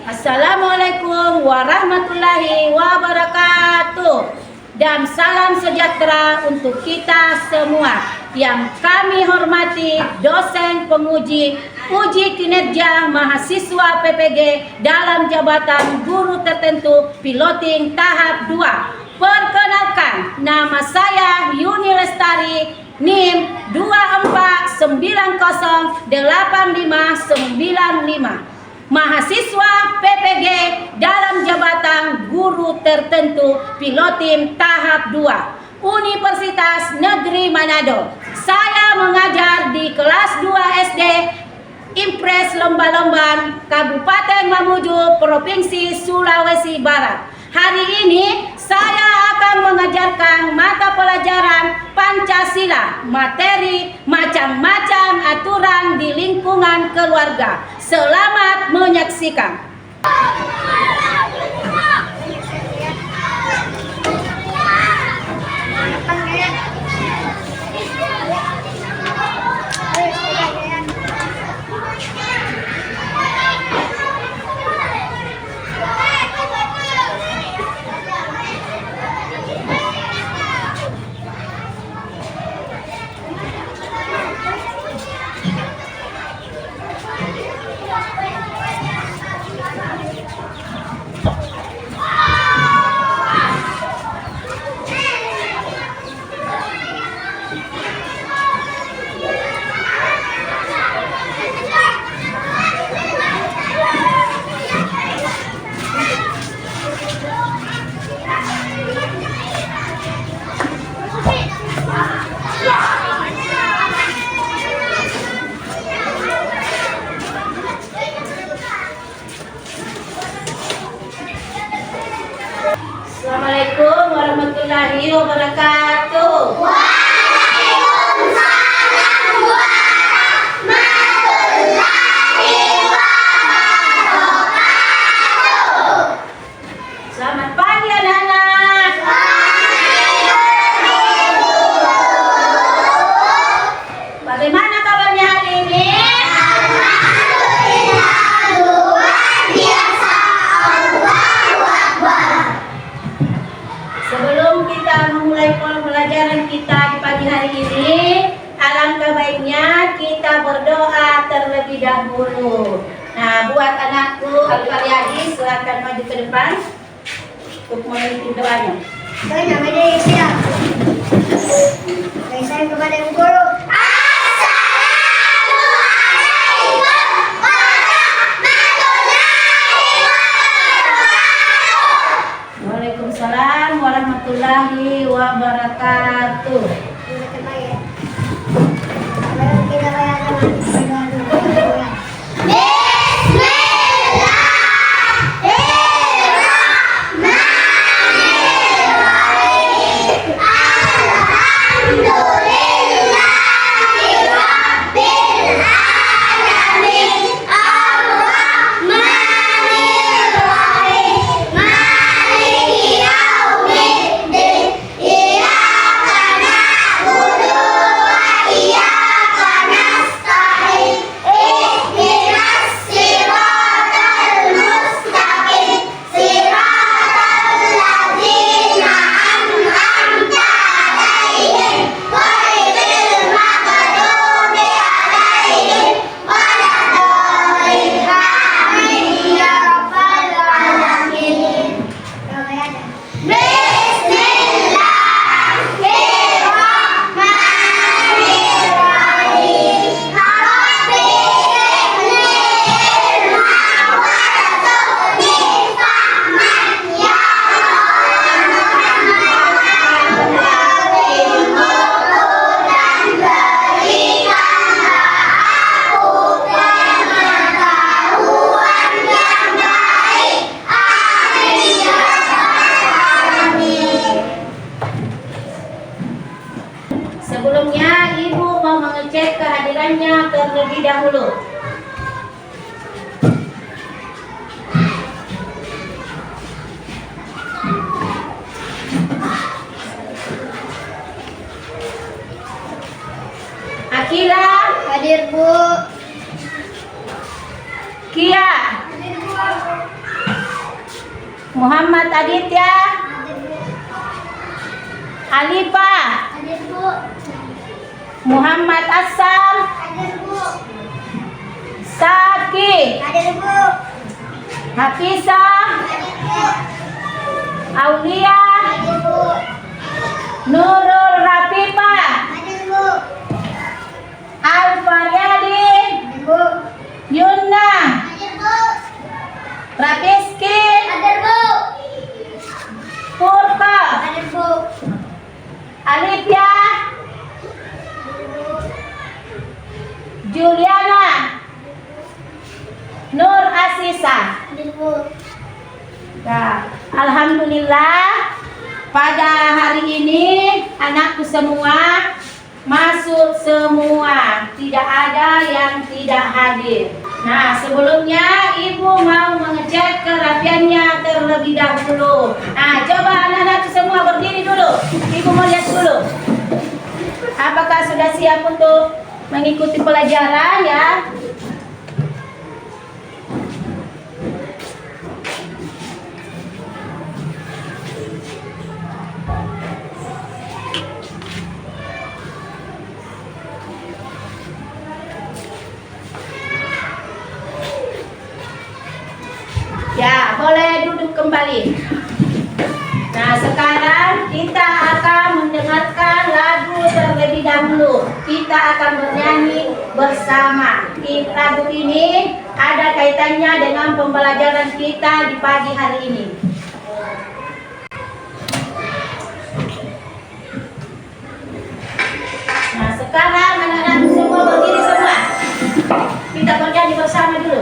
Assalamualaikum warahmatullahi wabarakatuh. Dan salam sejahtera untuk kita semua. Yang kami hormati dosen penguji uji kinerja mahasiswa PPG dalam jabatan guru tertentu piloting tahap 2. Perkenalkan, nama saya Yuni Lestari, NIM 24908595. Mahasiswa PPG dalam jabatan guru tertentu piloting tahap 2 Universitas Negeri Manado. Saya mengajar di kelas 2 SD Impres Lomba-Lomban, Kabupaten Mamuju, Provinsi Sulawesi Barat. Hari ini saya akan mengajarkan mata pelajaran Pancasila, materi macam-macam aturan di lingkungan keluarga. Selamat menyaksikan. Assalamualaikum warahmatullahi wabarakatuh. Waalaikumsalam warahmatullahi wabarakatuh. Selamat pagi anak-anak. Bagaimana kabarnya hari ini? Alhamdulillah, luar biasa. Allahu Akbar. Sebelum kita memulai pembelajaran kita di pagi hari ini, alangkah baiknya kita berdoa terlebih dahulu. Nah, buat anakku Al-Faryadi, silakan maju ke depan untuk memimpin doanya. Saya namanya Yesya. Saya kepada Ibu Guru. Assalamualaikum warahmatullahi wabarakatuh. Waalaikumsalam warahmatullahi wabarakatuh. Sebelumnya Ibu mau mengecek kehadirannya terlebih dahulu. Akila Hadir, Bu. Kia, Hadir, Bu. Muhammad Aditya. Hadir, Bu. Alifa. Hadir, Bu. Muhammad Asam. Hadir, Bu. Saki. Hadir, Bu. Hafizah. Hadir, Bu. Aulia. Hadir, Bu. Nurul Rafifa. Hadir, Bu. Al-Faryadi. Hadir, Bu. Yuna. Hadir, Bu. Rafiski. Hadir, Bu. Purka. Hadir, Bu. Alifya. Juliana. Nur Asisa. Hadir, Bu. Nah, alhamdulillah pada hari ini anakku semua masuk semua, tidak ada yang tidak hadir. Nah, sebelumnya ibu mau mengecek kerapiannya terlebih dahulu. Nah, coba anak-anakku semua berdiri dulu. Ibu mau lihat dulu. Apakah sudah siap untuk mengikuti pelajaran ya? Ya, boleh duduk kembali. Nah, sekarang kita akan mendengarkan lagu terlebih dahulu. Kita akan bernyanyi bersama. Lagu ini ada kaitannya dengan pembelajaran kita di pagi hari ini. Nah, sekarang anak-anak semua berdiri semua. Kita bernyanyi bersama dulu.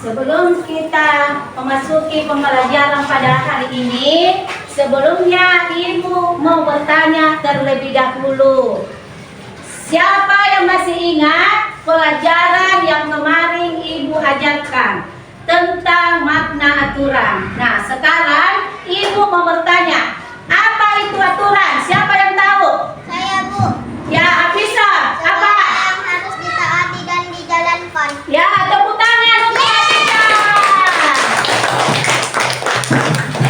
Sebelum kita memasuki pembelajaran pada hari ini, sebelumnya Ibu mau bertanya terlebih dahulu. Siapa yang masih ingat pelajaran yang kemarin Ibu ajarkan tentang makna aturan? Nah, sekarang Ibu mau bertanya, apa itu aturan? Siapa yang tahu? Saya, Bu. Ya, Afisa, apa? Yang harus ditaati dan dijalankan. Ya, tepuk tangan untuk Afisa.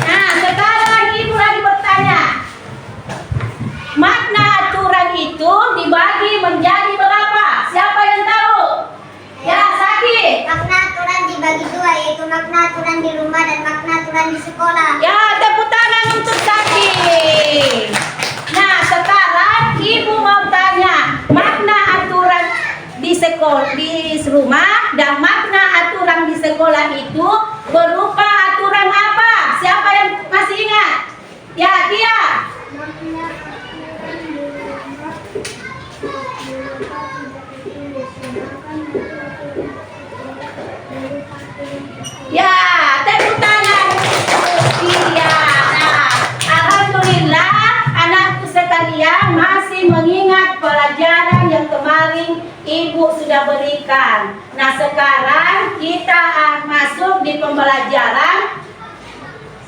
Nah, sekarang Ibu lagi bertanya. Makna aturan itu dibagi menjadi berapa? Siapa yang tahu? Ya, Saki. Makna aturan dibagi dua, yaitu makna aturan di rumah dan makna aturan di sekolah. Ya, tepuk tangan untuk Saki. Nah, sekarang Ibu mau tanya makna aturan di sekolah, di rumah dan makna aturan di sekolah itu berupa aturan apa? Siapa yang masih ingat? Ya, Tia. Ya, tepuk tangan. Iya. Nah, alhamdulillah anakku sekalian masih mengingat pelajaran yang kemarin Ibu sudah berikan. Nah, sekarang kita masuk di pembelajaran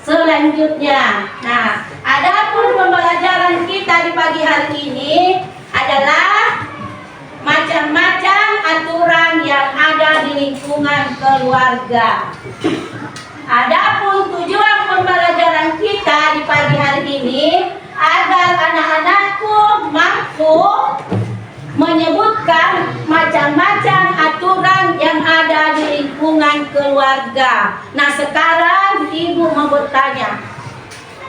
selanjutnya. Nah, adapun pembelajaran kita di pagi hari ini adalah macam-macam aturan yang ada di lingkungan keluarga. Adapun tujuan pembelajaran kita di pagi hari ini agar anak-anakku mampu menyebutkan macam-macam aturan yang ada di lingkungan keluarga. Nah, sekarang Ibu mau bertanya,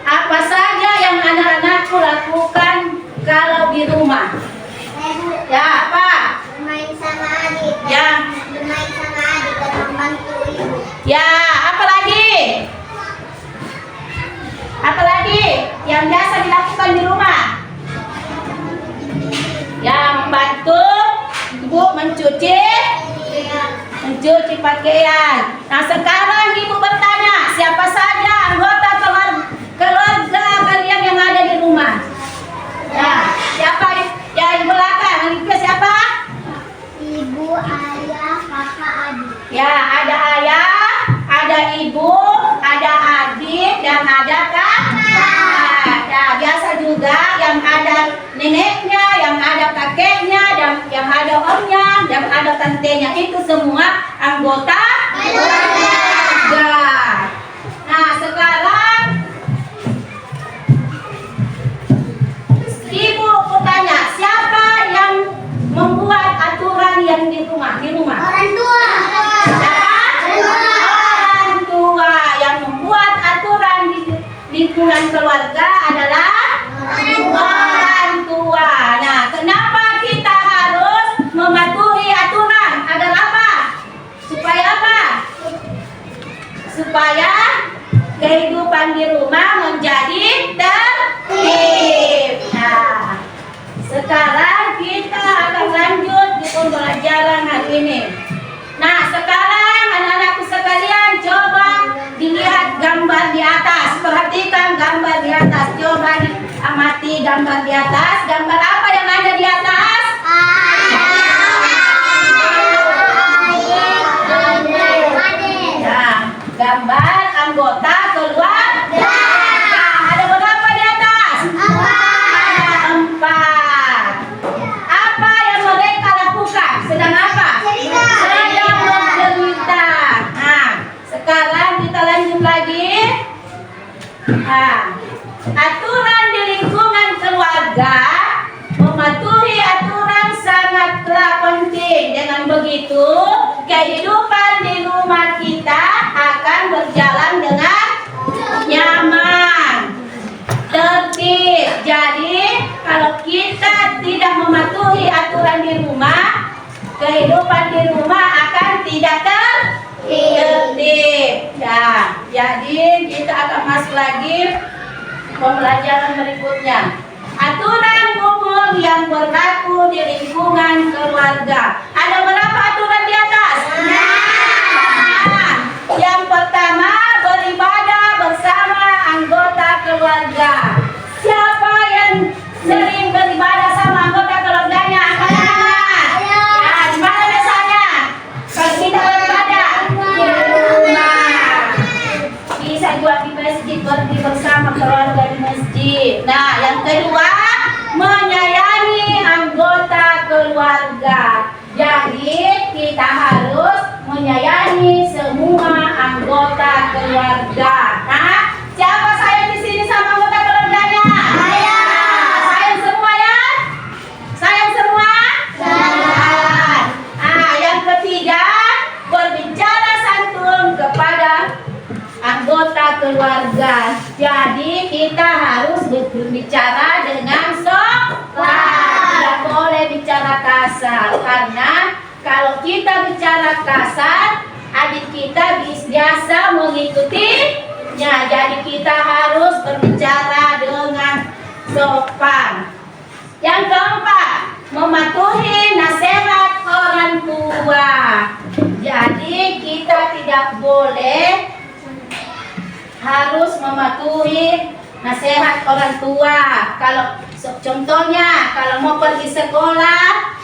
apa saja yang anak-anakku lakukan kalau di rumah? Ya, apa? Bermain sama adik. Ya. Bermain sama adik dan membantu ibu. Ya, apa lagi? Apa lagi yang biasa dilakukan di rumah? Ya, membantu Ibu mencuci pakaian. Nah, sekarang Ibu bertanya, siapa saja anggota keluarga kalian yang ada di rumah? Ya, siapa? Ya, di belakang. Itu siapa? Ibu, ayah, kakak, adik. Ya, ada ayah, ada ibu, ada adik, dan ada kakak. Ya, biasa juga yang ada neneknya, yang ada kakeknya, dan yang ada omnya, yang ada tantenya. Itu semua anggota keluarga. Nah, sekarang Ibu bertanya, siapa yang membuat aturan yang di rumah? Orang tua. Orang tua yang membuat aturan di lingkungan keluarga adalah orang tua. Nah, kenapa kita harus mematuhi aturan? Agar apa? Supaya apa? Supaya kehidupan di rumah menjadi tertib. Nah, sekarang kita akan lanjut di pembelajaran hari ini. Nah, sekarang anak-anakku sekalian coba dilihat gambar di atas. Perhatikan gambar di atas. Coba diamati gambar di atas. Gambar apa yang ada di atas? Nah, gambar anggota keluarga. Ada berapa di atas? Ada 4. Apa yang mereka lakukan? Sedang apa? Sedang bercerita. Nah, sekarang kita lanjut lagi. Nah, aturan di lingkungan keluarga, mematuhi aturan sangatlah penting. Dengan begitu, kehidupan di rumah kita akan berjalan dengan nyaman, tertib. Jadi, kalau kita tidak mematuhi aturan di rumah, kehidupan di rumah akan tidak tertib. Ya, jadi kita akan masuk lagi pembelajaran berikutnya. Aturan umum yang berlaku di lingkungan keluarga. Ada berapa aturan di atas? Nah, yang pertama, beribadah bersama anggota keluarga. Siapa yang sering beribadah sama anggota keluarganya? Angkat tangan. Ya, di mana biasanya? Kalau kita beribadah di rumah. Bisa juga di masjid, pergi bersama keluarga di masjid. Nah, yang kedua, menyayangi anggota keluarga. Jadi kita harus menyayangi semua anggota keluarga. Nah, siapa sayang di sini sama anggota keluarganya? Sayang semua ya? Sayang semua. kita bicara kasar, adik kita biasa mengikutinya. Jadi kita harus berbicara dengan sopan. Yang keempat, mematuhi nasihat orang tua. Jadi kita tidak boleh, harus mematuhi nasihat orang tua. Kalau contohnya kalau mau pergi sekolah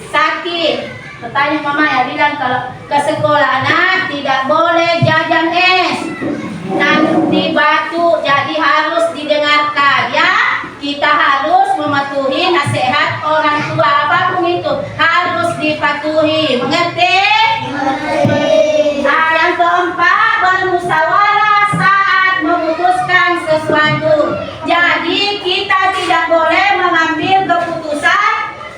sakit, bertanya mama ya bilang kalau ke sekolah anak tidak boleh jajan es, nanti batuk, jadi harus didengarkan ya. Kita harus mematuhi nasihat orang tua, apapun itu harus dipatuhi, mengerti? Nah, yang keempat, bermusyawarah saat memutuskan sesuatu. Jadi kita tidak boleh mengambil keputusan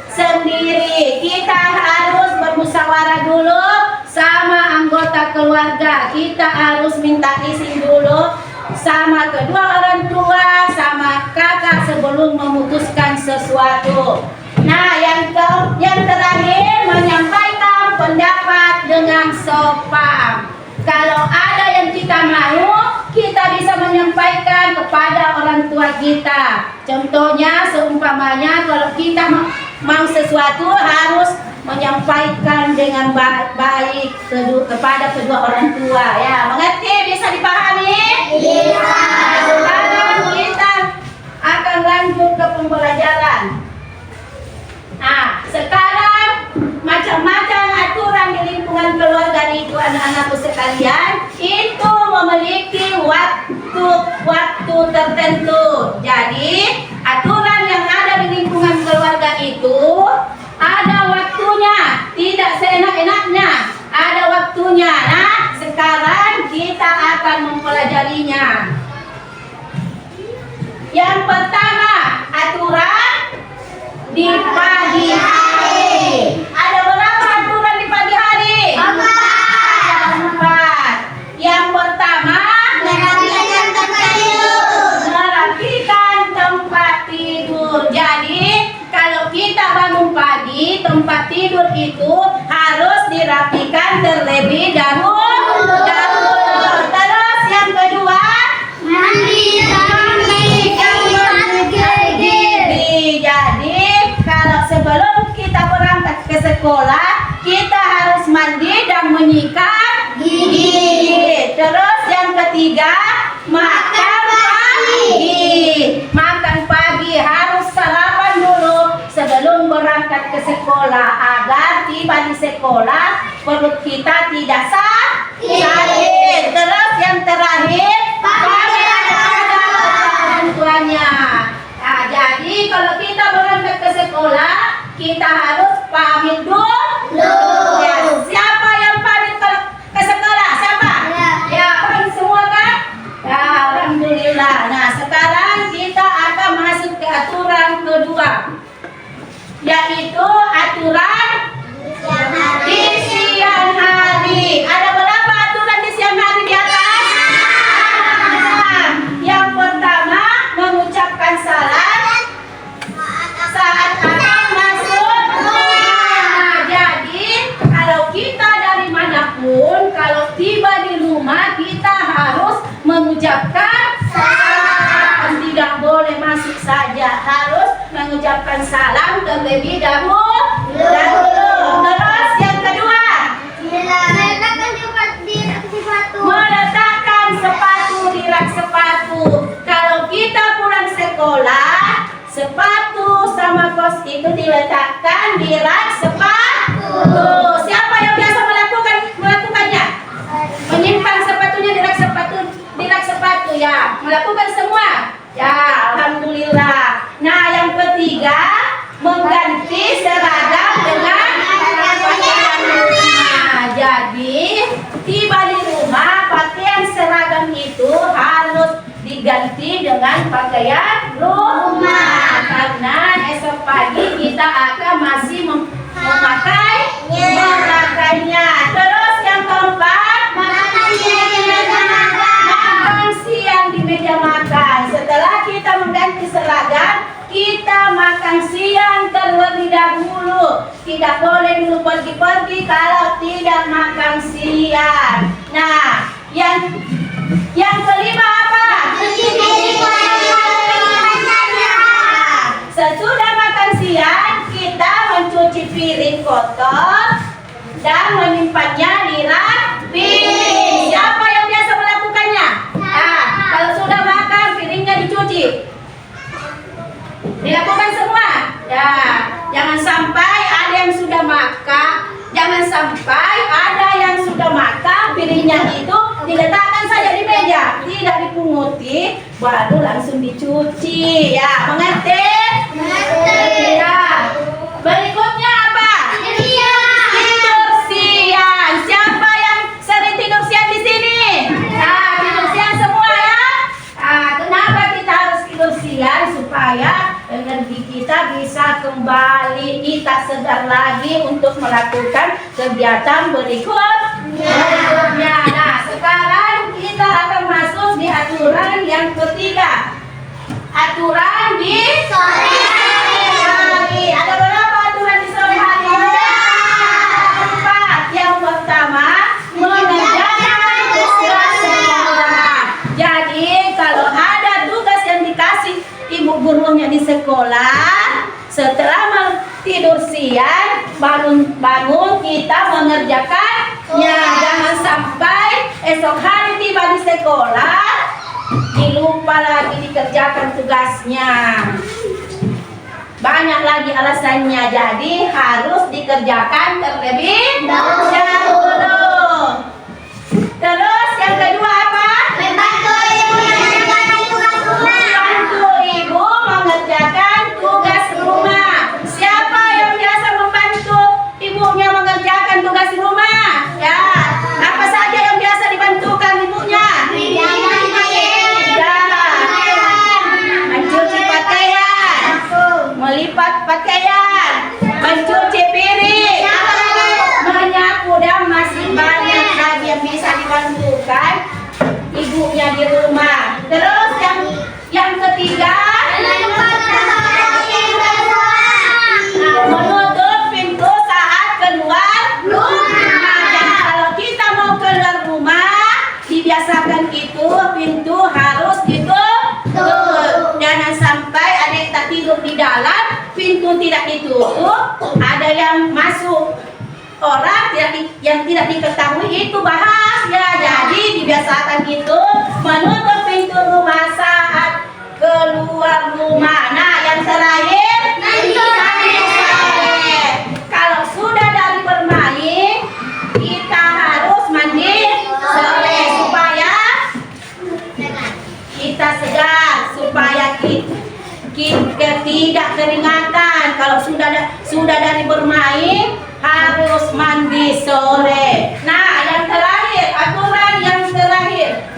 sendiri. Kita harus bermusyawarah dulu sama anggota keluarga. Kita harus minta izin dulu sama kedua orang tua, sama kakak sebelum memutuskan sesuatu. Nah, yang terakhir, menyampaikan pendapat dengan sopan. Kalau ada yang kita mau, kita bisa menyampaikan kepada orang tua kita. Contohnya, seumpamanya kalau kita mau sesuatu harus menyampaikan dengan baik kepada kedua orang tua. Ya, mengerti? Bisa dipahami? Iya. Sekarang kita akan lanjut ke pembelajaran. Nah, sekarang macam-macam aturan di lingkungan keluarga itu anak-anakku sekalian itu memiliki waktu tertentu. Jadi aturan yang ada di lingkungan keluarga itu ada waktunya, tidak seenak-enaknya, ada waktunya. Nah, sekarang kita akan mempelajarinya. Yang pertama, aturan di pagi hari. Ada berapa aturan di pagi hari? 4. Yang pertama, merapikan tempat tidur. Jadi, kalau kita bangun pagi, tempat tidur itu harus dirapikan terlebih dahulu. Terus yang kedua, mandi. Jadi kalau sebelum kita berangkat ke sekolah, kita harus mandi dan menyikat gigi. Terus yang ketiga, makan pagi. Makan pagi harus sarapan dulu sebelum berangkat ke sekolah agar tiba di sekolah perut kita tidak sakit. Terus yang terakhir, pakaian orang tuanya. Nah, jadi kalau kita berangkat ke sekolah, kita harus pamit dulu. Ya, siapa yang pamit ke sekolah? Siapa? Ya, pamit semua kan? Ya, alhamdulillah. Nah, sekarang kita akan masuk ke aturan kedua, yaitu aturan di siang hari. Ada berapa aturan di siang hari di atas? Yang pertama, mengucapkan salam saat akan masuk rumah. Jadi kalau kita dari manapun, kalau tiba di rumah kita harus mengucapkan salam. Tidak boleh masuk saja, harus mengucapkan salam terlebih dahulu. Terus yang kedua, meletakkan sepatu di rak sepatu. Kalau kita pulang sekolah, sepatu sama kos itu diletakkan di rak sepatu. Siapa yang biasa melakukannya? Menyimpan sepatunya di rak sepatu ya. Melakukan semua? Ya, alhamdulillah. Nah, yang ketiga, mengganti seragam dengan pakaian rumah. Jadi, tiba di rumah, pakaian seragam itu harus diganti dengan pakaian rumah. Karena esok pagi kita akan masih memakainya. Terus yang keempat, makan siang di meja makan. Setelah kita mengganti seragam, kita makan makan siang terlebih dahulu. Tidak boleh dulu pergi-pergi kalau tidak makan siang. Nah, yang kelima apa? Sesudah makan siang, kita mencuci piring kotor dan menyimpannya di rak piring. Siapa yang biasa melakukannya? Nah, kalau sudah makan, piringnya dicuci. Dilakukan semua. Ya, jangan sampai ada yang sudah makan, jangan sampai ada yang sudah makan, piringnya itu diletakkan saja di meja, tidak dipunguti, baru langsung dicuci. Ya, mengerti? Ya. Berikutnya apa? Tidur siang. Siapa yang sering tidur siang di sini? Nah, tidur siang semua ya. Nah, kenapa kita harus tidur siang? Supaya energi kita bisa kembali, kita segar lagi untuk melakukan kegiatan berikutnya. Nah, sekarang kita akan masuk di aturan yang ketiga. Aturan di sore hari. Ada berapa aturan di sore hari? Empat. Yang pertama, mengerjakan tugas sekolah. Jadi kalau ada tugas yang dikasih ibu gurunya di sekolah, setelah tidur siang, bangun kita mengerjakannya. Jangan sampai esok hari tiba di sekolah dilupa lagi dikerjakan tugasnya. Banyak lagi alasannya, jadi harus dikerjakan terlebih dahulu. Terus yang kedua apa? Membantu ibu mengerjakan tugas rumah. Membantu ibu mengerjakan tugas rumah. Siapa yang biasa membantu ibunya mengerjakan tugas rumah? Ya, apa saja yang biasa dibantukan ibunya? Mencuci pakaian, melipat pakaian, mencuci piring, menyapu, dan masih banyak lagi yang bisa dibantukan ibunya di rumah. Terus yang ketiga, menutup pintu saat keluar rumah. Jadi kalau kita mau keluar rumah, dibiasakan itu pintu harus ditutup. Jangan sampai ada yang tak tidur di dalam, pintu tidak ditutup, ada yang masuk orang yang tidak diketahui, itu bahaya. Jadi dibiasakan itu menutup pintu rumah saat keluar rumah. Nah, yang terakhir, kalau sudah dari bermain, kita harus mandi sore supaya kita segar, supaya kita tidak keringatan. Kalau sudah dari bermain, harus mandi sore. Nah, yang terakhir, aturan yang terakhir,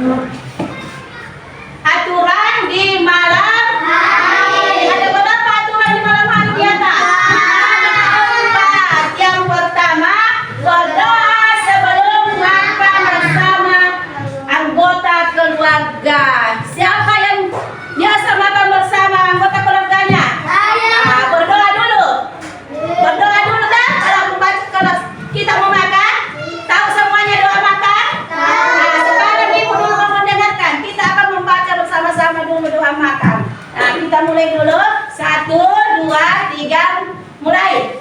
aturan di malam hari. Ada berapa aturan di malam hari di atas? Ada 4. Yang pertama, berdoa sebelum makan bersama anggota keluarga. Siapa yang biasa makan bersama anggota keluarganya? Nah, berdoa dulu. Berdoa dulu kan? Kalau kita mau makan, tahu semuanya doa makan? Nah, sekarang ibu dulu mau mendengarkan. Kita akan membaca bersama-sama dulu doa makan. Nah, kita mulai dulu. 1, 2, 3, mulai.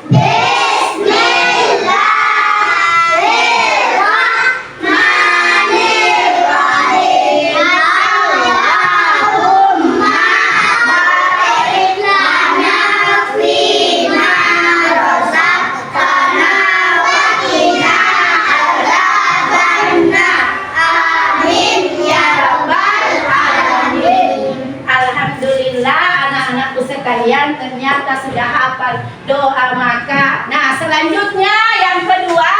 Alhamdulillah, anak-anakku sekalian ternyata sudah hafal doa makan. Nah, selanjutnya yang kedua,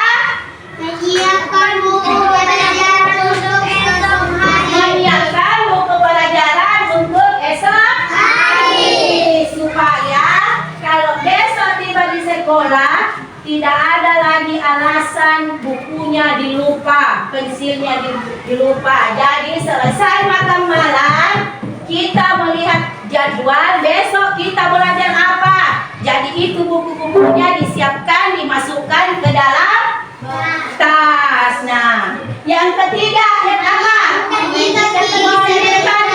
Menyiapkan buku pelajaran untuk esok hari. menyiapkan buku pelajaran untuk esok hari, supaya kalau besok tiba di sekolah tidak ada lagi alasan bukunya dilupa, pensilnya dilupa. Jadi selesai makan malam, kita melihat jadwal besok kita belajar apa. itu buku-bukunya disiapkan, dimasukkan ke dalam tas. Nah, yang ketiga, yang apa? Menyikat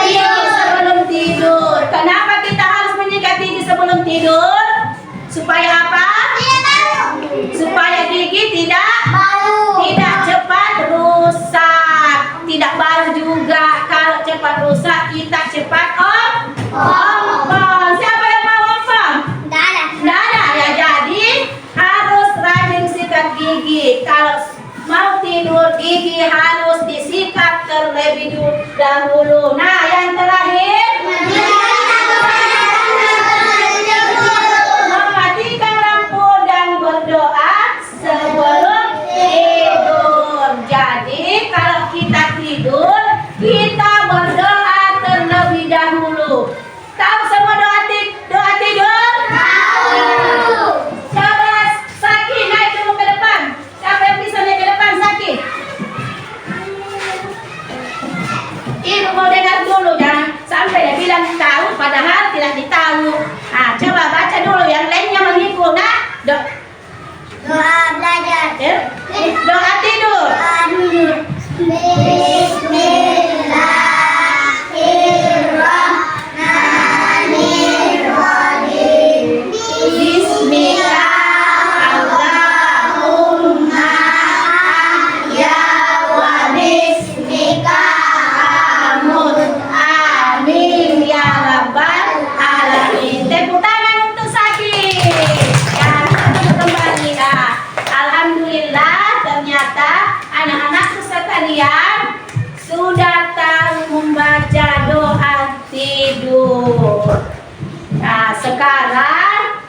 gigi sebelum tidur. Kenapa kita harus menyikat gigi sebelum tidur? Supaya apa? Supaya gigi tidak cepat rusak. Tidak bau juga. Kalau cepat rusak, kita cepat ompong. Siapa yang mau ompong? Nggak ada ya. Jadi harus rajin sikat gigi. Kalau mau tidur, gigi harus disikat terlebih dahulu. Nah, yang terakhir, mematikan lampu dan berdoa sebelum tidur. Jadi kalau kita tidur, kita berdoa terlebih dahulu. Tahu semua doa tidur? Coba Saki naik dulu ke depan. Siapa yang bisa naik ke depan, Saki? Ibu mau dengar dulu, jangan sampai dia bilang tahu padahal tidak ditahu. Nah, coba baca dulu, yang lainnya mengikut. Nah, Doa belajar. doa tidur. Bismillah, Allahumma ahya wa bismika amut. Amin ya rabbal alamin. Tepuk tangan untuk Saki. Ya, kita kembali. Alhamdulillah, ternyata anak-anakku sekalian sudah tahu membaca doa tidur. Nah, sekarang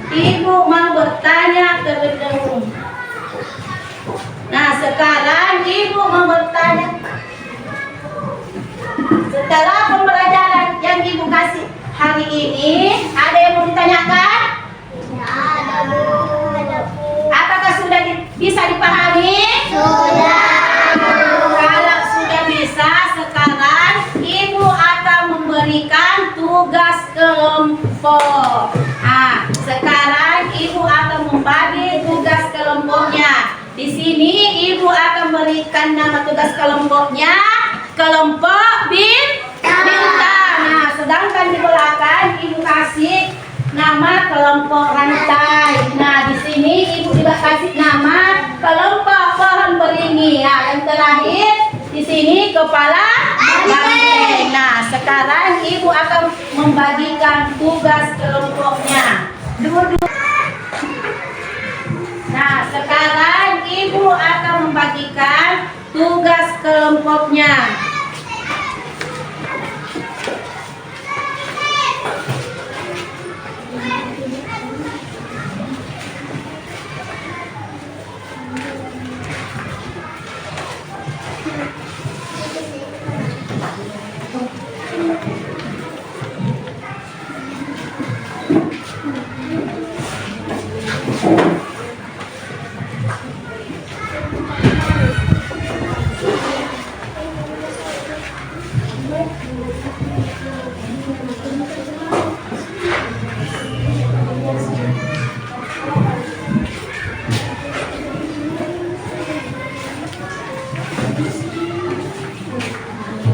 Ibu mau bertanya terlebih dahulu. Nah, sekarang Ibu mau bertanya. Setelah pembelajaran yang Ibu kasih hari ini, ada yang mau ditanyakan? Apakah sudah bisa dipahami? Kalau sudah bisa, sekarang Ibu akan memberikan tugas kelompok. Nah, sekarang Ibu akan membagi tugas kelompoknya. Di sini Ibu akan berikan nama tugas kelompoknya, kelompok bintang. Nah, sedangkan di belakang Ibu kasih nama kelompok rantai. Nah, di sini Ibu juga kasih nama kelompok pohon beringin. Nah, yang terakhir di sini kepala banteng. Nah, sekarang Ibu akan membagikan tugas kelompoknya. Nah, sekarang Ibu akan membagikan tugas kelompoknya.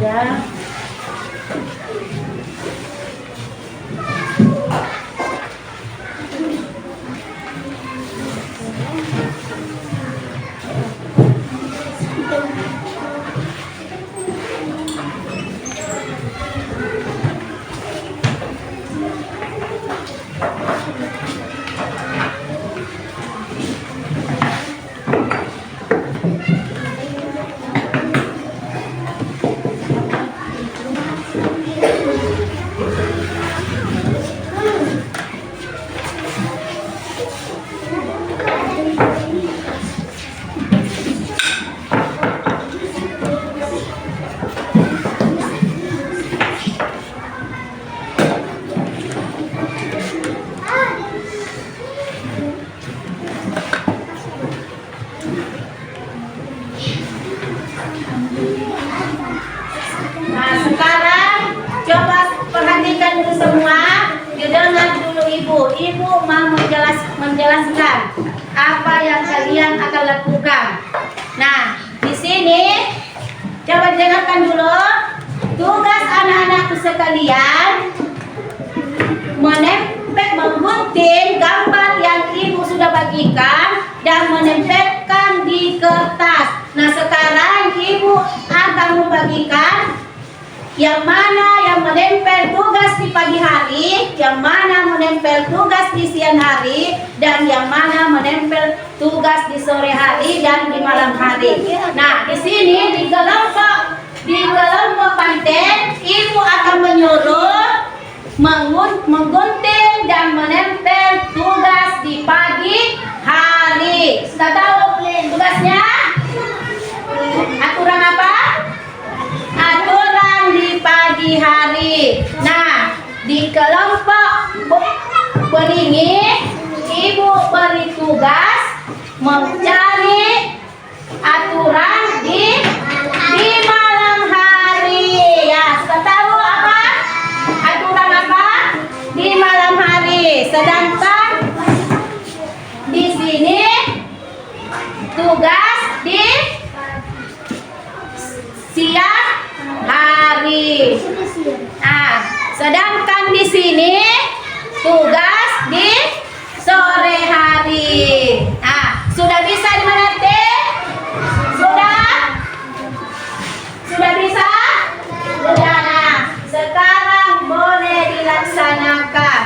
Ya. Nah, sekarang Ibu mau menjelaskan apa yang kalian akan lakukan. Nah, di sini coba dengarkan dulu. Tugas anak-anakku sekalian menggunting gambar yang ibu sudah bagikan dan menempelkan di kertas. Nah, sekarang ibu akan membagikan yang mana yang menempel tugas di pagi hari, yang mana menempel tugas di siang hari, dan yang mana menempel tugas di sore hari dan di malam hari. Nah, di sini di kelompok panten, ibu akan menyuruh menggunting dan menempel tugas di pagi hari. Sudah tahu tugasnya? Aturan apa? Aturan di pagi hari. Nah, di kelompok beringin, ibu beri tugas mencari aturan di malam hari. Ya, sudah tahu apa? Aturan apa? Di malam hari. Sedangkan di sini tugas di siang hari. Nah, sedangkan di sini tugas di sore hari. Nah, sudah bisa dimengerti? Sudah bisa? Sudah. Nah, sekarang boleh dilaksanakan.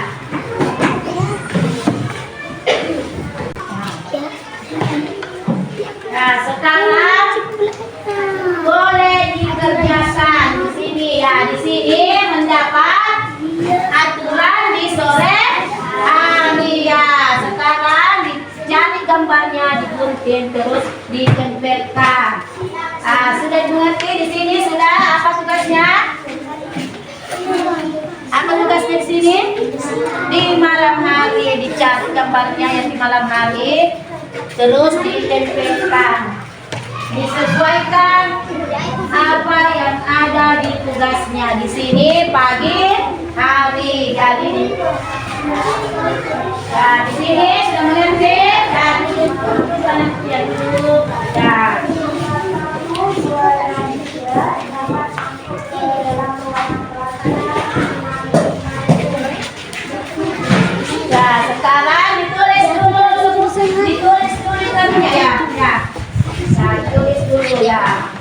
Nah, sekarang boleh dikerjakan di sini ya. Di sini mendapat aturan di sore hari ya. Sekarang dicari gambarnya, digunting terus ditempelkan. Sudah mengerti di sini sudah apa tugasnya? Apa tugasnya di sini? Di malam hari dicari gambarnya yang di malam hari, terus ditempelkan. Disesuaikan apa yang ada di tugasnya. Di sini pagi hari. Jadi nah, di sini sudah mengerti? Dan dulu. Nah, sekarang ditulis dulu tulisannya ya. Nah, tulis dulu ya.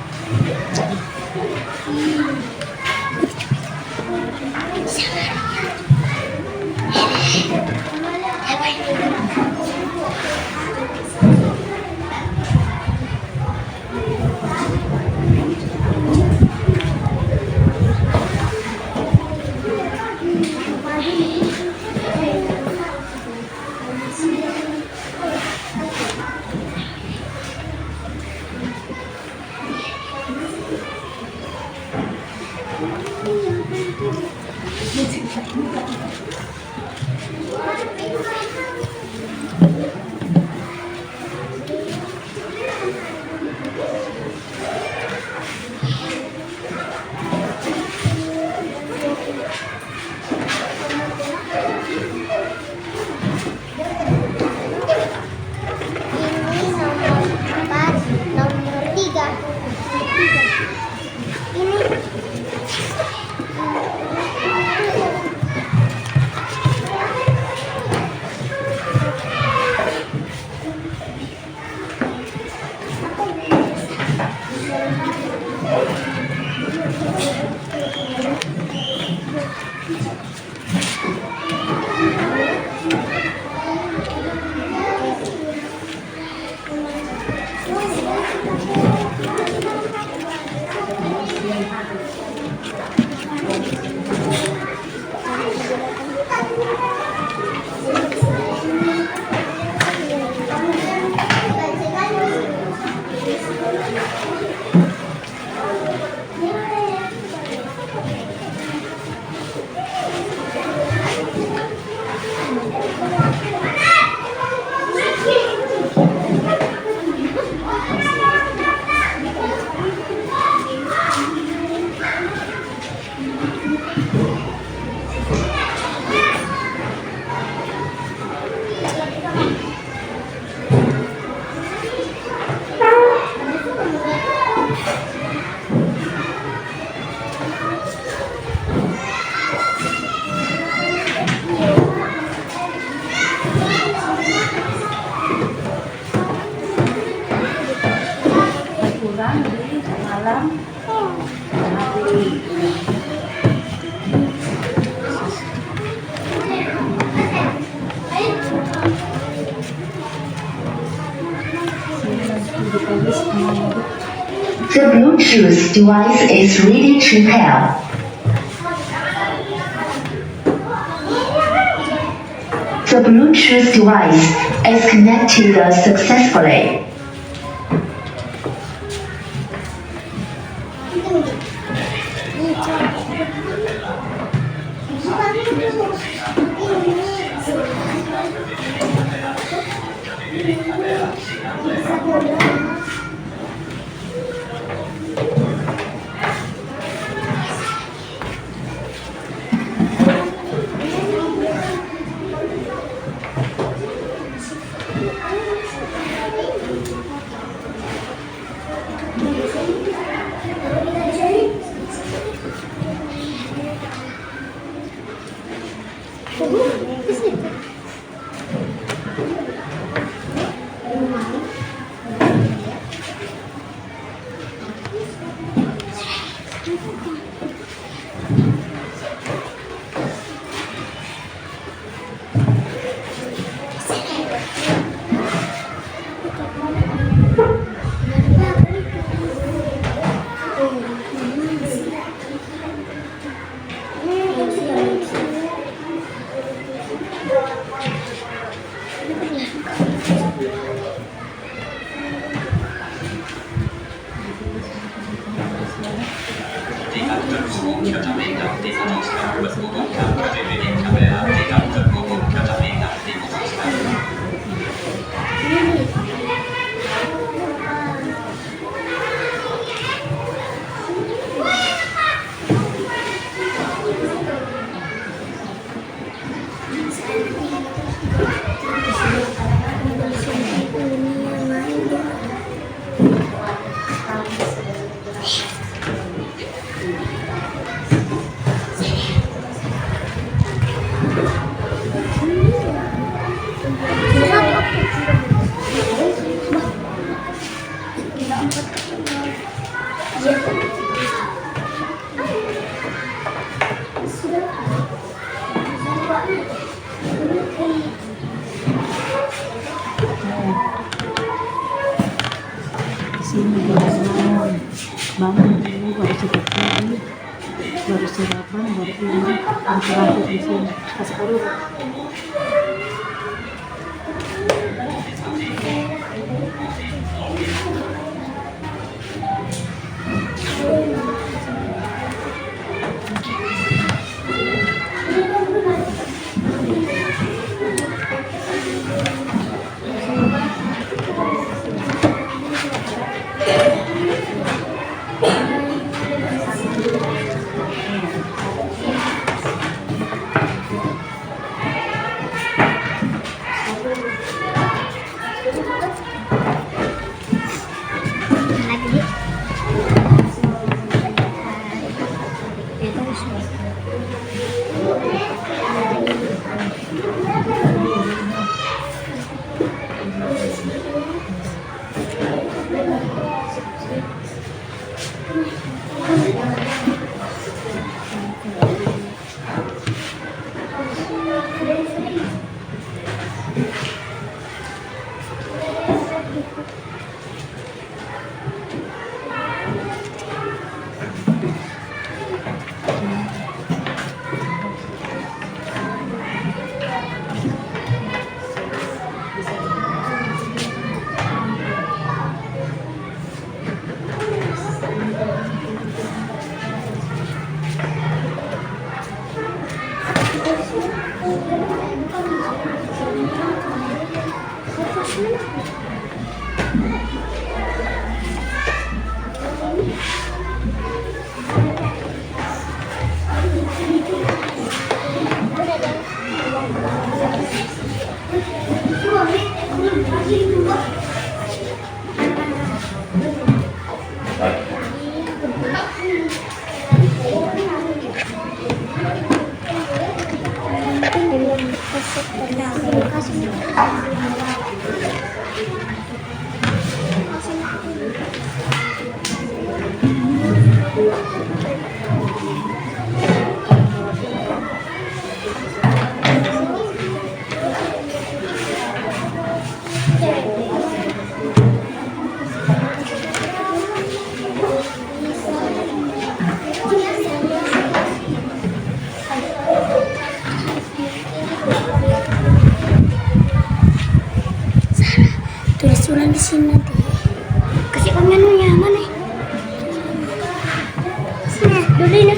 The Bluetooth device is ready to pair. The Bluetooth device is connected successfully. Bangun dulu baru cepat lagi, baru sarapan, baru ini bergerak di sini. Kasih tahu. sini nanti. Kasih komennya mana? Sini dulu ini.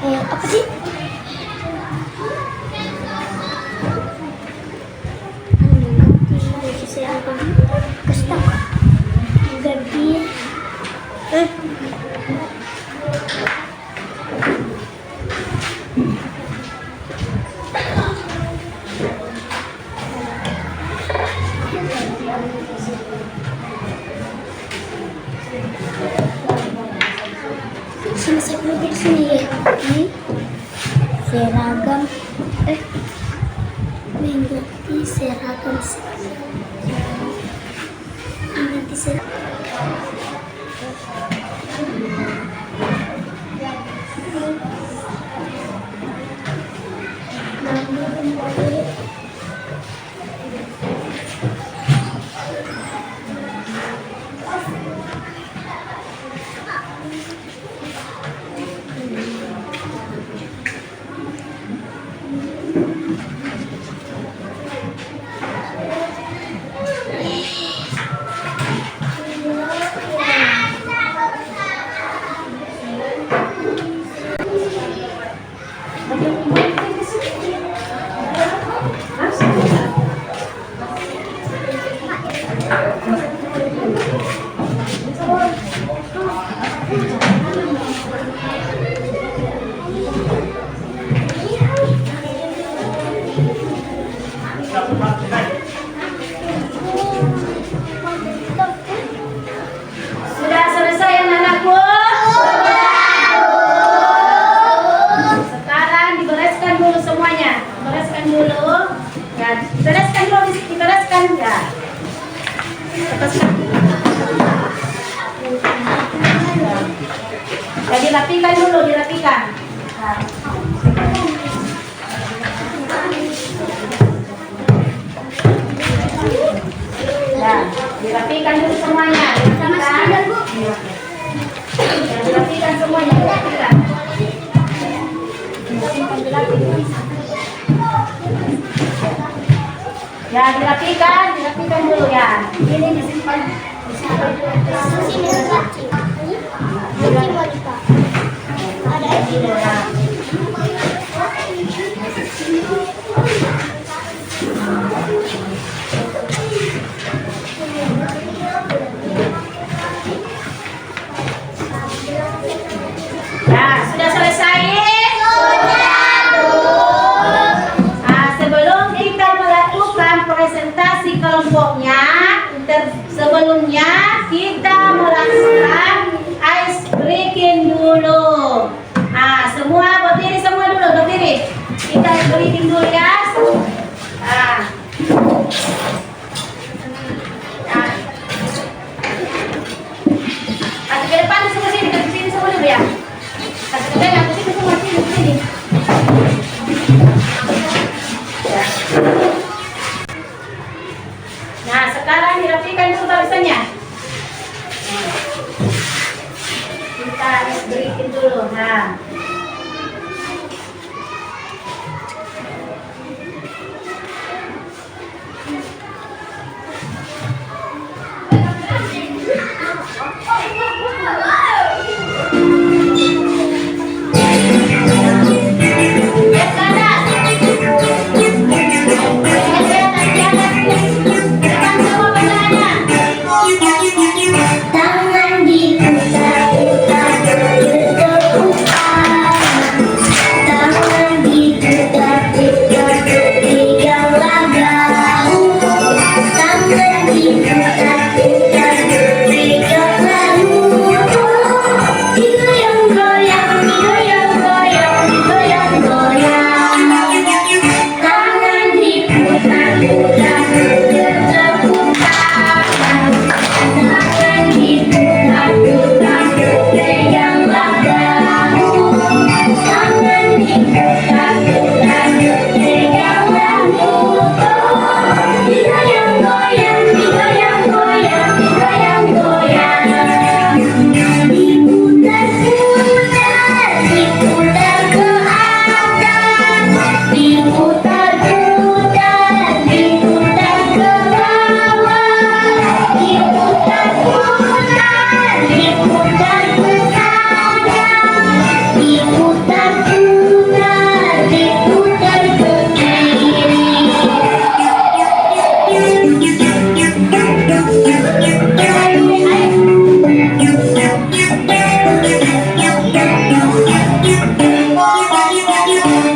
Apa sih? Kasih tahu. Ganti. Sini saya duduk di sini ya. Ini seragam. Mengganti seragam. Mengganti seragam. Sudah selesai anak-anakku? Sekarang dibereskan dulu semuanya. Bereskan dulu. Ya, bereskan dulu, dibereskan ya. Bereskan. Ya, dirapikan dulu, dirapikan. Nah. Ya, dirapikan dulu semuanya. Dirapikan. Ya, dirapikan semuanya. Dirapikan. Ya, dirapikan dulu ya. Ini disimpan. Sini lagi. Ada di dalam. Nah, sudah selesai? Nah, sebelum kita melakukan presentasi kelompoknya, sebelumnya kita melakukan ice breaking dulu. Nah, semua berdiri semua dulu, berdiri. Kita ice breaking dulu ya. Nah. Kasih ke depan semua sini, kasih sini semua dulu ya. Kasih ke belakang, kasih semua sini. Ya. Nah, sekarang dirapikan dulu barisannya. Kita berikan dulu. Nah. Tangan diputar-putar berdebar.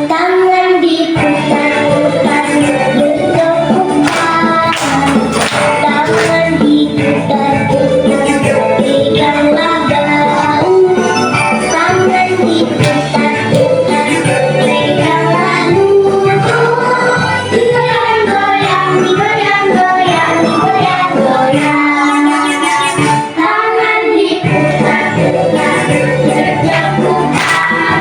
Tangan diputar-putar bertepuk tangan. Tangan diputar-putar peganglah daun. Tangan diputar-putar peganglah lutut. Digoyang-goyang, digoyang-goyang, digoyang-goyang. Tangan diputar-putar bertepuk tangan.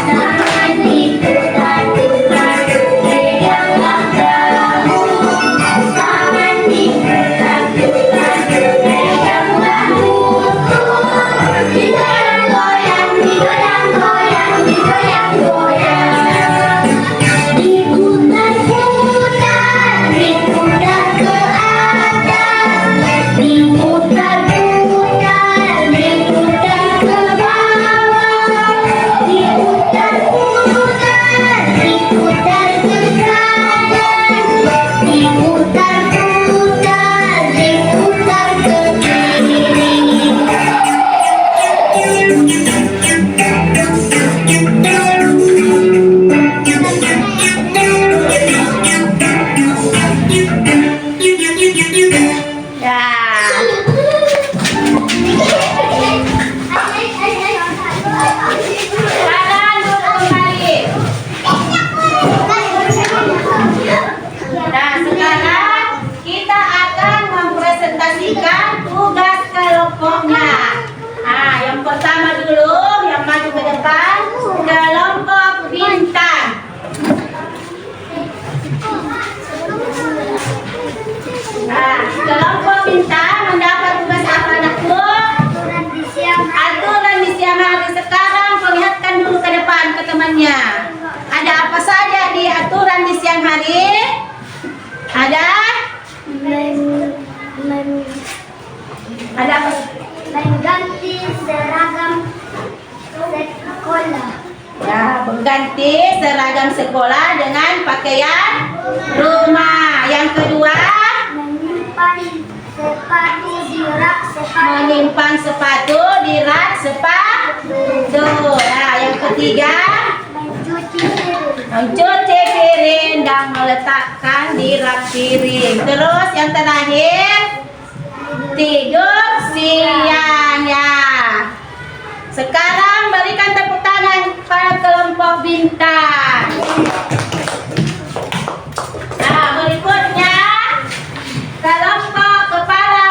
Tangan diputar-putar peganglah daun. Tangan diputar-putar peganglah lutut. Digoyang-goyang, digoyang-goyang, digoyang-goyang. Diputar-putar, diputar ke atas. Diputar-putar, diputar ke bawah. Diputar-putar, diputar ke kanan. Diputar-putar, diputar ke kiri. Ya. Kanan duduk kembali. Nah, sekarang kita akan mempresentasikan tugas kelompoknya. Nah, yang pertama dulu, yang maju ke depan, kelompok bintang. Nah, kelompok bintang mendapat tugas apa anakku? Aturan di siang hari. Sekarang perlihatkan dulu ke depan ke temannya. Ada apa saja di aturan di siang hari? Ada? Ada apa? Mengganti seragam sekolah. Ya, mengganti seragam sekolah dengan pakaian rumah. Yang kedua, Menyimpan sepatu di rak sepatu. menyimpan sepatu di rak sepatu. Nah, yang ketiga, Mencuci piring. mencuci piring dan meletakkan di rak piring. Terus yang terakhir, tidur siang ya. Sekarang berikan tepuk tangan pada kelompok bintang. Nah, berikutnya kelompok kepala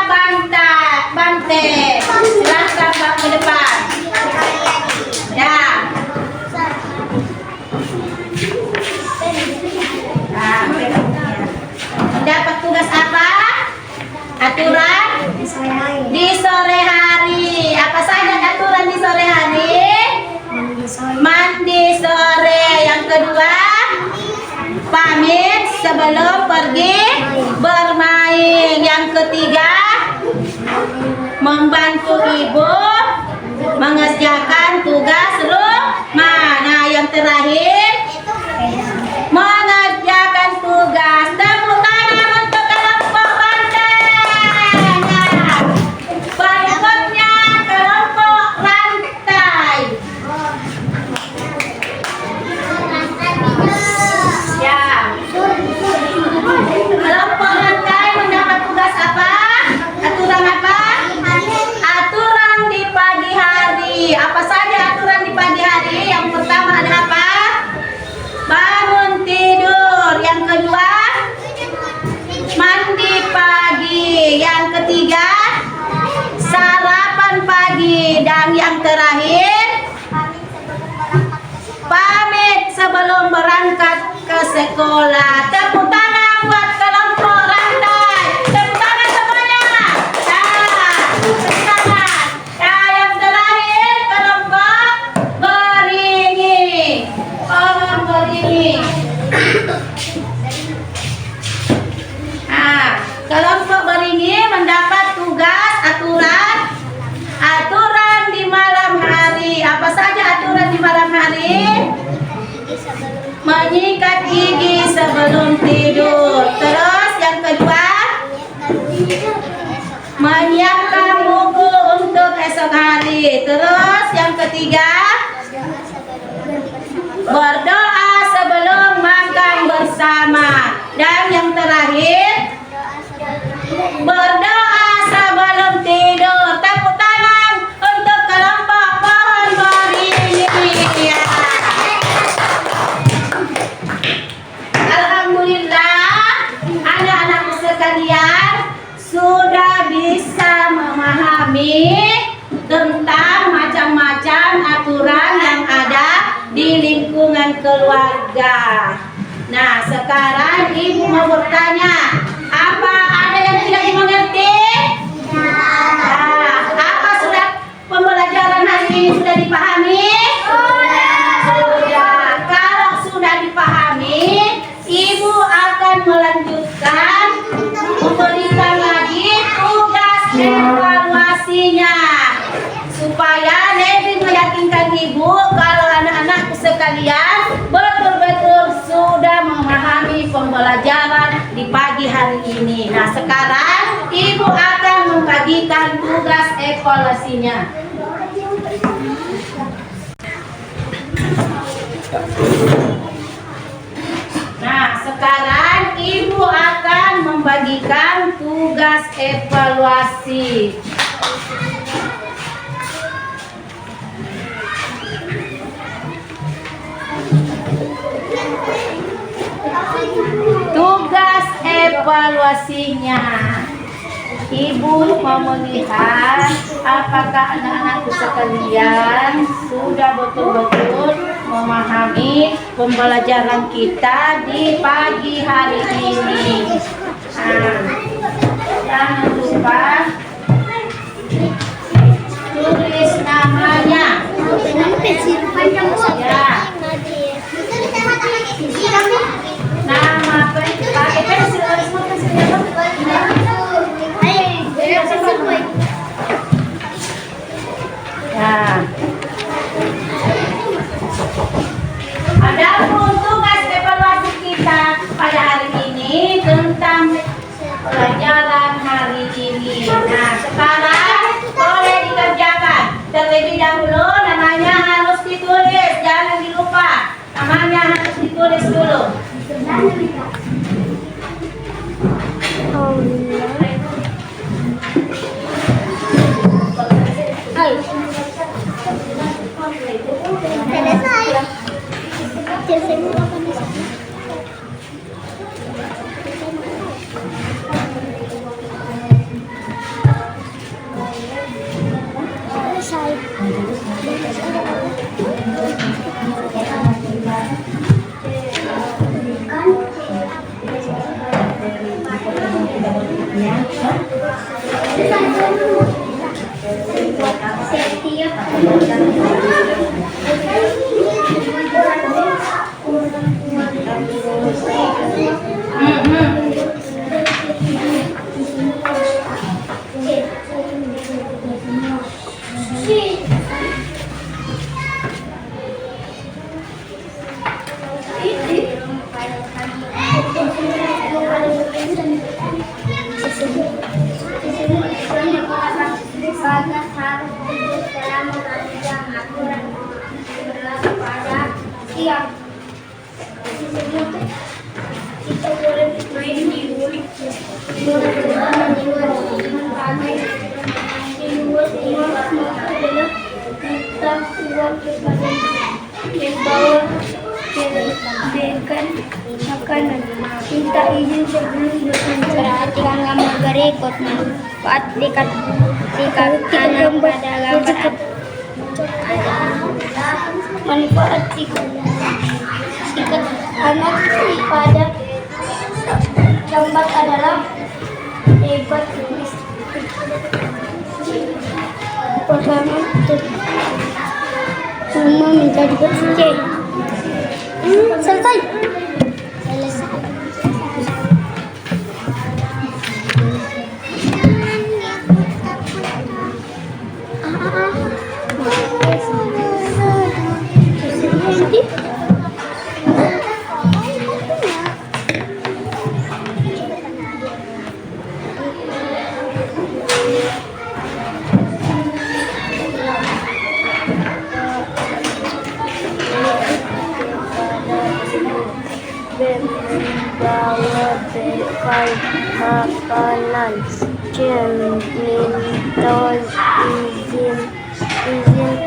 banteng. Silakan Pak ke depan. Ya. Nah, mendapat tugas apa? Aturan di sore hari. Apa saja aturan di sore hari? Mandi sore. Yang kedua, pamit sebelum pergi bermain. Yang ketiga, membantu ibu mengerjakan tugas rumah. Nah, yang terakhir, mengerjakan tugas. Tepuk tangan untuk kelompok banteng. Nah, berikutnya kelompok rantai. Ya. Kelompok rantai mendapat tugas apa? Aturan apa? Aturan di pagi hari. Apa saja aturan di pagi hari? Yang pertama ada apa? Bangun tidur. Yang kedua, mandi pagi. Yang ketiga, sarapan pagi. Dan yang terakhir, pamit sebelum berangkat ke sekolah. Tepuk tangan buat kelompok rantai. Tepuk tangan semuanya. Nah, tepuk tangan. Nah, yang terakhir kelompok beringin. Orang beringin. Nah, kelompok beringin mendapat tugas aturan di malam hari. Apa saja aturan di malam hari? Menyikat gigi sebelum tidur. Terus yang kedua, menyiapkan buku untuk esok hari. Terus yang ketiga, terakhir berdoa sebelum tidur. Tepuk tangan untuk kelompok pohon beringin. Alhamdulillah, anak-anakku sekalian sudah bisa memahami tentang macam-macam aturan yang ada di lingkungan keluarga. Nah, sekarang ibu mau bertanya, apa ada yang tidak dimengerti? Nah, apa sudah pembelajaran hari ini sudah dipahami? Sudah. Kalau sudah dipahami, ibu akan melanjutkan memberikan lagi tugas evaluasinya supaya lebih meyakinkan ibu kalau anak-anakku sekalian betul-betul sudah memahami pembelajaran di pagi hari ini. Nah, sekarang ibu akan membagikan tugas evaluasinya. Nah, sekarang ibu akan membagikan tugas evaluasi. Tugas evaluasinya, ibu mau melihat apakah anak-anakku sekalian sudah betul-betul memahami pembelajaran kita di pagi hari ini. Nah, jangan lupa tulis namanya. Ya. Nama pakai pensil, harus mau pensilnya ya. Adapun tugas evaluasi kita pada hari ini tentang pelajaran hari ini. Nah, sekarang boleh dikerjakan. Terlebih dahulu namanya harus ditulis, jangan dilupa. Namanya harus ditulis dulu. Minta izin sebelum perhatikan gambar berikut sikat anak pada gambar manfaat sikat anak pada gambar adalah hebat pertama semua menjadi bersih. Selesai. menjual makanan. Minta izin sebelum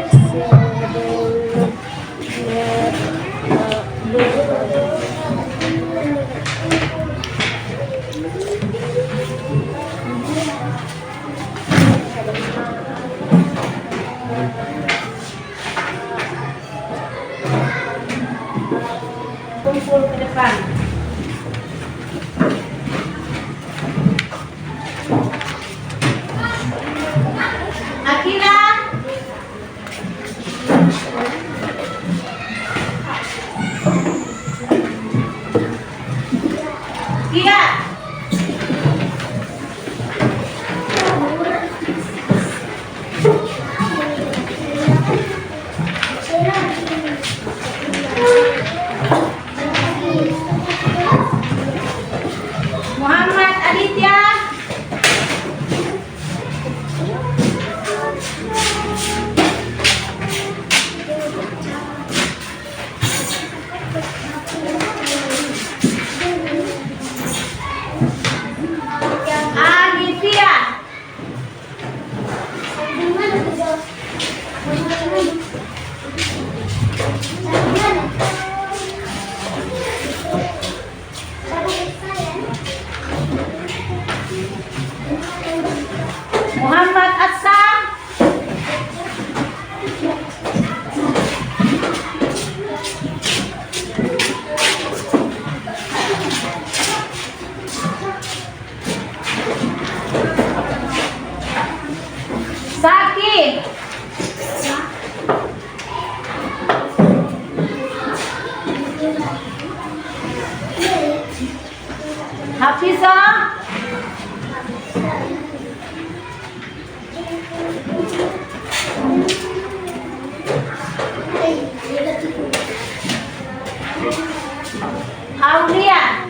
Kumpul ke depan. Akira. Kia. Muhammad Aditya. Aditya. Muhammad Atsam. Saki. Hafizah. Aulia.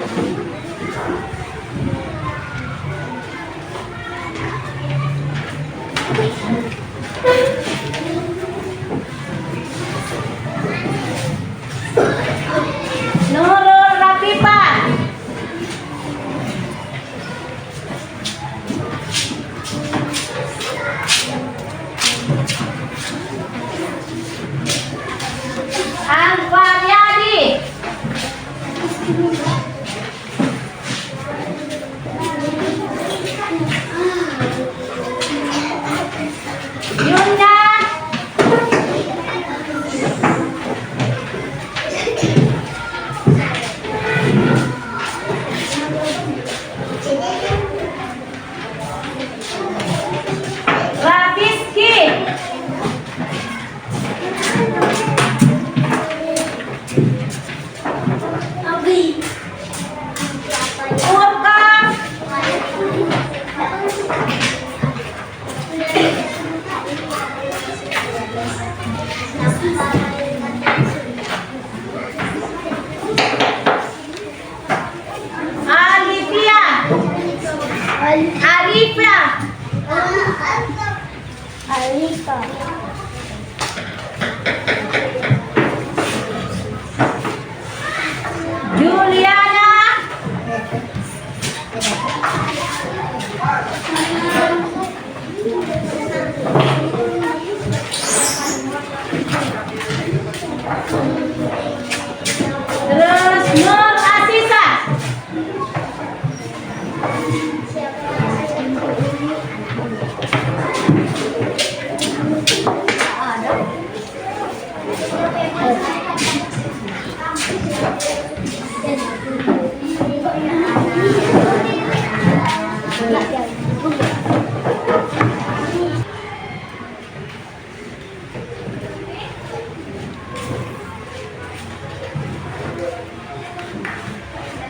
Nurul Rafifah. Al-Faryadi. Yunda. Rafiski. Urka. Alifia. Alifia. Alika. Juliana. Terus Nur Asisa.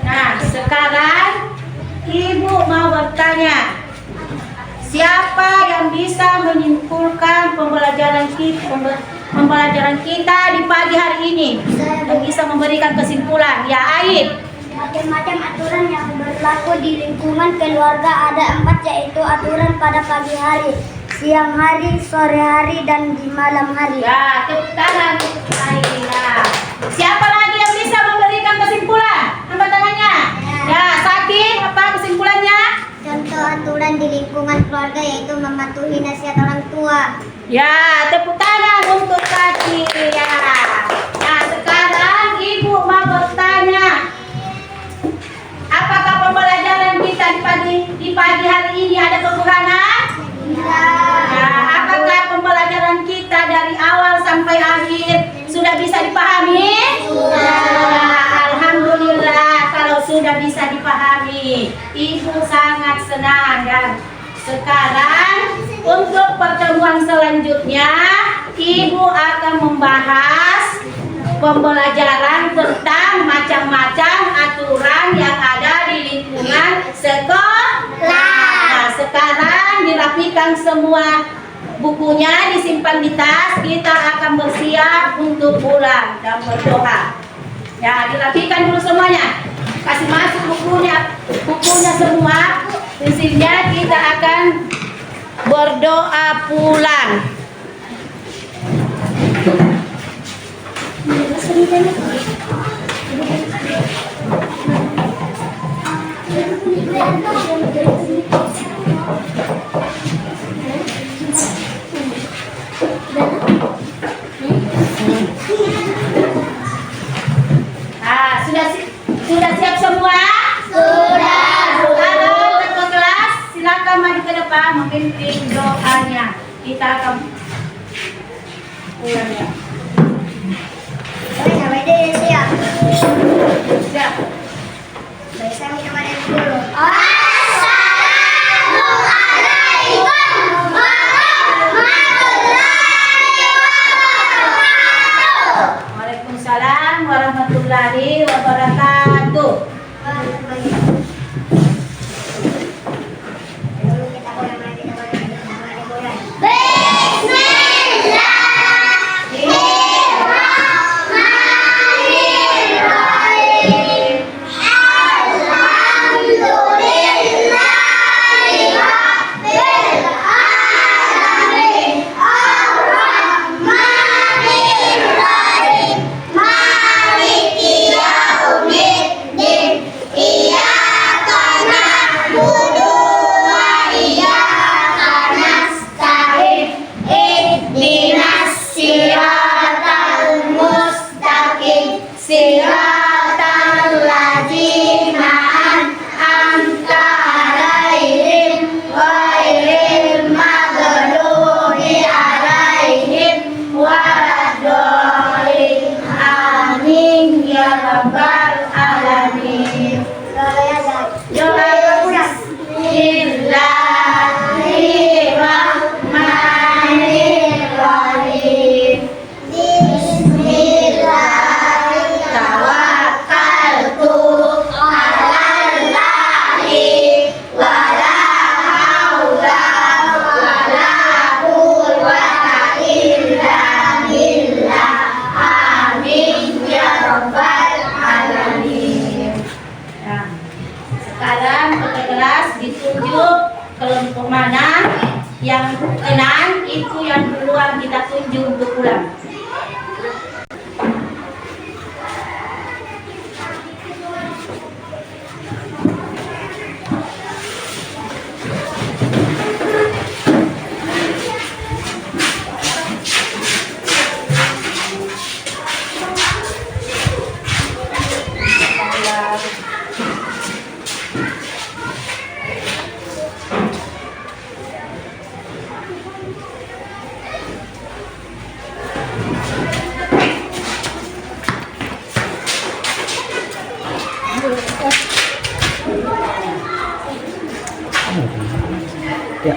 Nah, sekarang Ibu mau bertanya, siapa yang bisa menyimpulkan pembelajaran kita di pagi hari ini? Yang bisa memberikan kesimpulan? Ya, Aib. Macam-macam aturan yang berlaku di lingkungan keluarga ada 4, yaitu aturan pada pagi hari, siang hari, sore hari, dan di malam hari. Ya, tepuk tangan untuk Aib. Ya. Siapa lagi yang bisa memberikan kesimpulan? Angkat tangannya. Ya, Saki, apa kesimpulan? yaitu mematuhi nasihat orang tua. Ya, tepuk tangan untuk Tati ya. Nah, sekarang Ibu mau bertanya, apakah pembelajaran kita di pagi hari ini ada kekurangan? Nah, apakah pembelajaran kita dari awal sampai akhir sudah bisa dipahami? Nah, alhamdulillah kalau sudah bisa dipahami, Ibu sangat senang dan sekarang untuk pertemuan selanjutnya Ibu akan membahas pembelajaran tentang macam-macam aturan yang ada di lingkungan sekolah. Nah, sekarang dirapikan semua bukunya, disimpan di tas. Kita akan bersiap untuk pulang dan berdoa. Ya, dirapikan dulu semuanya. Kasih masuk bukunya semua. Isinya kita akan berdoa pulang. Ah, sudah siap semua? Sudah. Kalau ketua kelas silakan maju ke depan memimpin doanya. Kita akan pulang ya. Siap. Siap. Baik, saya minta maaf dulu. Assalamualaikum warahmatullahi wabarakatuh. Waalaikumsalam warahmatullahi wabarakatuh. Sekarang ke kelas ditunjuk kelompok mana yang tenang, itu yang duluan kita tunjuk untuk pulang. Ya.